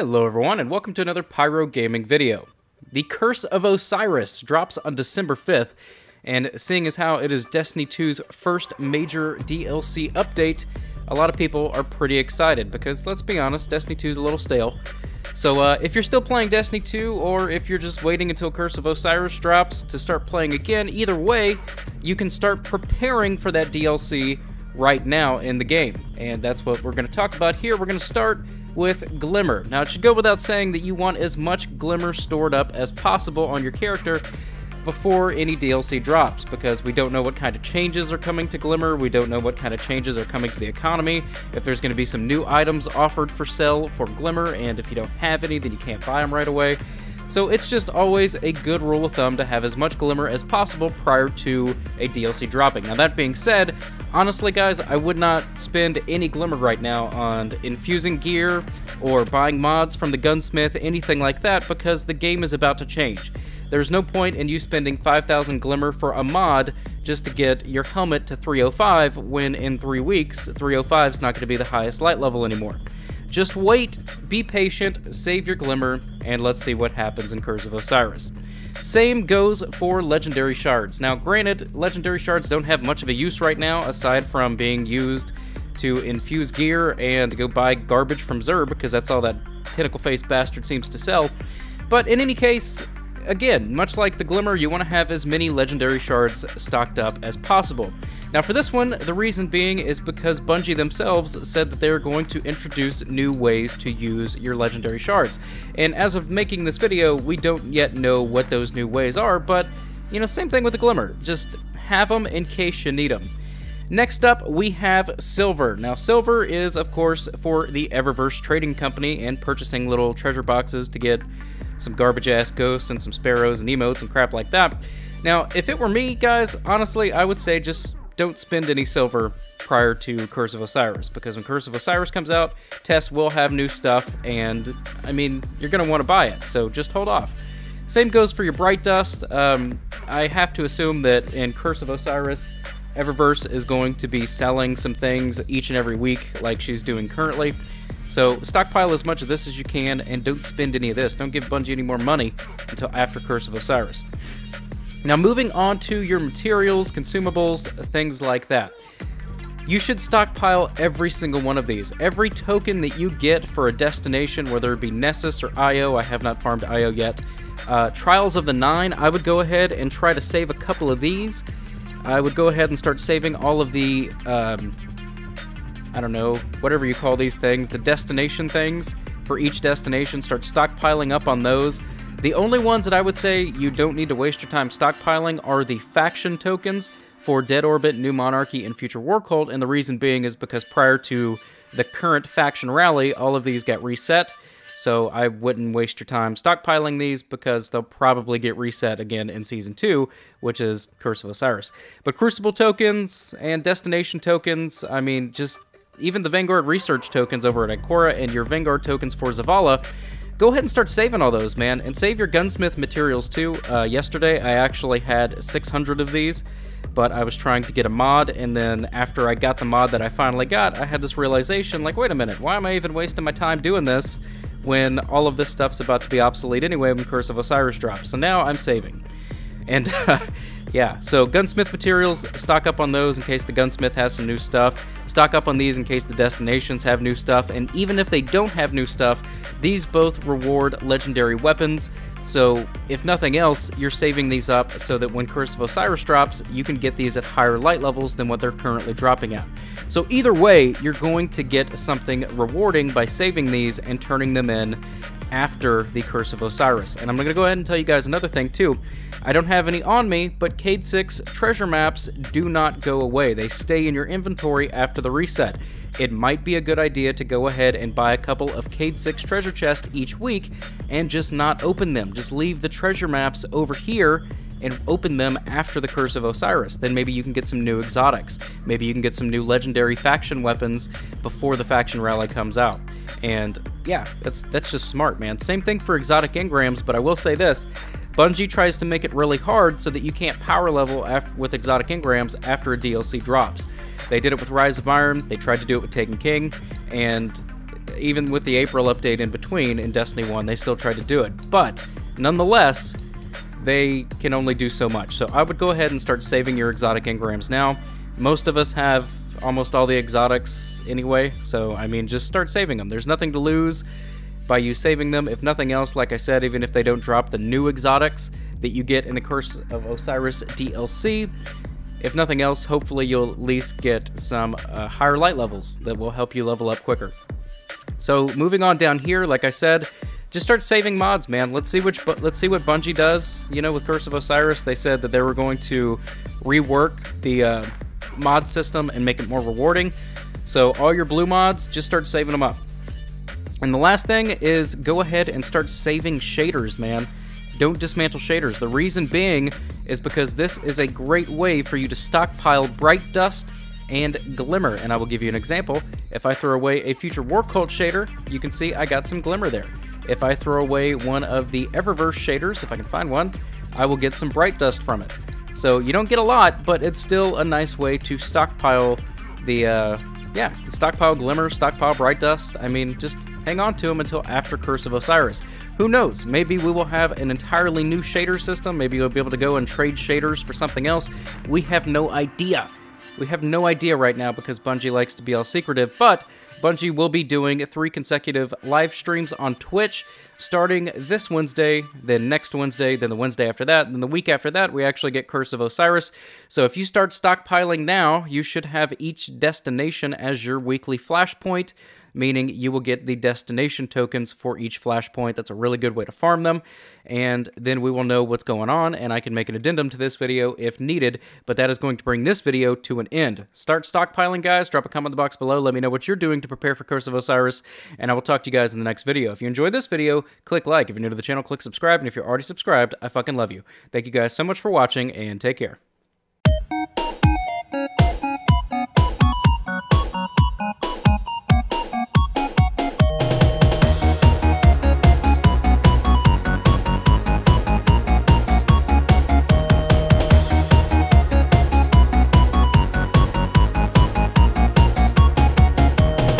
Hello everyone, and welcome to another Pyro gaming video. The Curse of Osiris drops on December 5th, and seeing as how it is Destiny 2's first major DLC update, a lot of people are pretty excited, because let's be honest, Destiny 2 is a little stale. So if you're still playing Destiny 2, or if you're just waiting until Curse of Osiris drops to start playing again, either way, you can start preparing for that DLC right now in the game. And that's what we're going to talk about here. We're going to start with Glimmer. Now, it should go without saying that you want as much Glimmer stored up as possible on your character before any DLC drops, because we don't know what kind of changes are coming to Glimmer, we don't know what kind of changes are coming to the economy, if there's going to be some new items offered for sale for Glimmer, and if you don't have any, then you can't buy them right away. So it's just always a good rule of thumb to have as much Glimmer as possible prior to a DLC dropping. Now, that being said, honestly guys, I would not spend any Glimmer right now on infusing gear or buying mods from the gunsmith, anything like that, because the game is about to change. There's no point in you spending 5,000 Glimmer for a mod just to get your helmet to 305 when in 3 weeks, 305 is not going to be the highest light level anymore. Just wait, be patient, save your Glimmer, and let's see what happens in Curse of Osiris. Same goes for Legendary Shards. Now granted, Legendary Shards don't have much of a use right now, aside from being used to infuse gear and go buy garbage from Zerb, because that's all that tentacle-faced bastard seems to sell. But in any case, again, much like the Glimmer, you want to have as many Legendary Shards stocked up as possible. Now for this one, the reason being is because Bungie themselves said that they were going to introduce new ways to use your Legendary Shards. And as of making this video, we don't yet know what those new ways are, but, you know, same thing with the Glimmer. Just have them in case you need them. Next up, we have Silver. Now, Silver is, of course, for the Eververse Trading Company and purchasing little treasure boxes to get some garbage-ass ghosts and some sparrows and emotes and crap like that. Now, if it were me, guys, honestly, I would say just don't spend any Silver prior to Curse of Osiris, because when Curse of Osiris comes out, Tess will have new stuff, and, I mean, you're going to want to buy it, so just hold off. Same goes for your Bright Dust. I have to assume that in Curse of Osiris, Eververse is going to be selling some things each and every week like she's doing currently. So stockpile as much of this as you can, and don't spend any of this. Don't give Bungie any more money until after Curse of Osiris. Now moving on to your materials, consumables, things like that. You should stockpile every single one of these. Every token that you get for a destination, whether it be Nessus or IO, I have not farmed IO yet. Trials of the 9, I would go ahead and try to save a couple of these. I would go ahead and start saving all of the, I don't know, whatever you call these things, the destination things for each destination. Start stockpiling up on those. The only ones that I would say you don't need to waste your time stockpiling are the faction tokens for Dead Orbit, New Monarchy, and Future War Cult, and the reason being is because prior to the current faction rally, all of these got reset, so I wouldn't waste your time stockpiling these, because they'll probably get reset again in Season 2, which is Curse of Osiris. But Crucible tokens and Destination tokens, I mean, just even the Vanguard Research tokens over at Ikora and your Vanguard tokens for Zavala, go ahead and start saving all those, man, and save your gunsmith materials too. Yesterday, I actually had 600 of these, but I was trying to get a mod, and then after I got the mod that I finally got, I had this realization, like, wait a minute, why am I even wasting my time doing this when all of this stuff's about to be obsolete anyway when Curse of Osiris drops? So now I'm saving. And yeah, so gunsmith materials, stock up on those in case the gunsmith has some new stuff. Stock up on these in case the destinations have new stuff. And even if they don't have new stuff, these both reward legendary weapons. So if nothing else, you're saving these up so that when Curse of Osiris drops, you can get these at higher light levels than what they're currently dropping at. So either way, you're going to get something rewarding by saving these and turning them in after the Curse of Osiris. And I'm going to go ahead and tell you guys another thing too. I don't have any on me, but Cade 6 treasure maps do not go away. They stay in your inventory after the reset. It might be a good idea to go ahead and buy a couple of Cade 6 treasure chests each week and just not open them. Just leave the treasure maps over here and open them after the Curse of Osiris. Then maybe you can get some new exotics. Maybe you can get some new legendary faction weapons before the faction rally comes out. And yeah, that's just smart, man. Same thing for exotic engrams, but I will say this. Bungie tries to make it really hard so that you can't power level with exotic engrams after a DLC drops. They did it with Rise of Iron, they tried to do it with Taken King, and even with the April update in between in Destiny 1, they still tried to do it. But nonetheless, they can only do so much. So I would go ahead and start saving your exotic engrams now. Most of us have almost all the exotics anyway, so I mean, just start saving them. There's nothing to lose by you saving them. If nothing else, like I said, even if they don't drop the new exotics that you get in the Curse of Osiris DLC, if nothing else, hopefully you'll at least get some higher light levels that will help you level up quicker. So moving on down here, like I said, just start saving mods, man. Let's see what Bungie does. You know, with Curse of Osiris, they said that they were going to rework the mod system and make it more rewarding. So all your blue mods, just start saving them up. And the last thing is go ahead and start saving shaders, man. Don't dismantle shaders. The reason being is because this is a great way for you to stockpile Bright Dust and Glimmer. And I will give you an example. If I throw away a Future War Cult shader, you can see I got some Glimmer there. If I throw away one of the Eververse shaders, if I can find one, I will get some Bright Dust from it. So you don't get a lot, but it's still a nice way to stockpile the, stockpile Glimmer, stockpile Bright Dust. I mean, just hang on to them until after Curse of Osiris. Who knows? Maybe we will have an entirely new shader system. Maybe you'll be able to go and trade shaders for something else. We have no idea. We have no idea right now because Bungie likes to be all secretive, but Bungie will be doing 3 consecutive live streams on Twitch, starting this Wednesday, then next Wednesday, then the Wednesday after that, and then the week after that, we actually get Curse of Osiris. So if you start stockpiling now, you should have each destination as your weekly flashpoint, meaning you will get the destination tokens for each flashpoint. That's a really good way to farm them, and then we will know what's going on, and I can make an addendum to this video if needed, but that is going to bring this video to an end. Start stockpiling, guys. Drop a comment in the box below. Let me know what you're doing to prepare for Curse of Osiris, and I will talk to you guys in the next video. If you enjoyed this video, click like. If you're new to the channel, click subscribe, and if you're already subscribed, I fucking love you. Thank you guys so much for watching, and take care.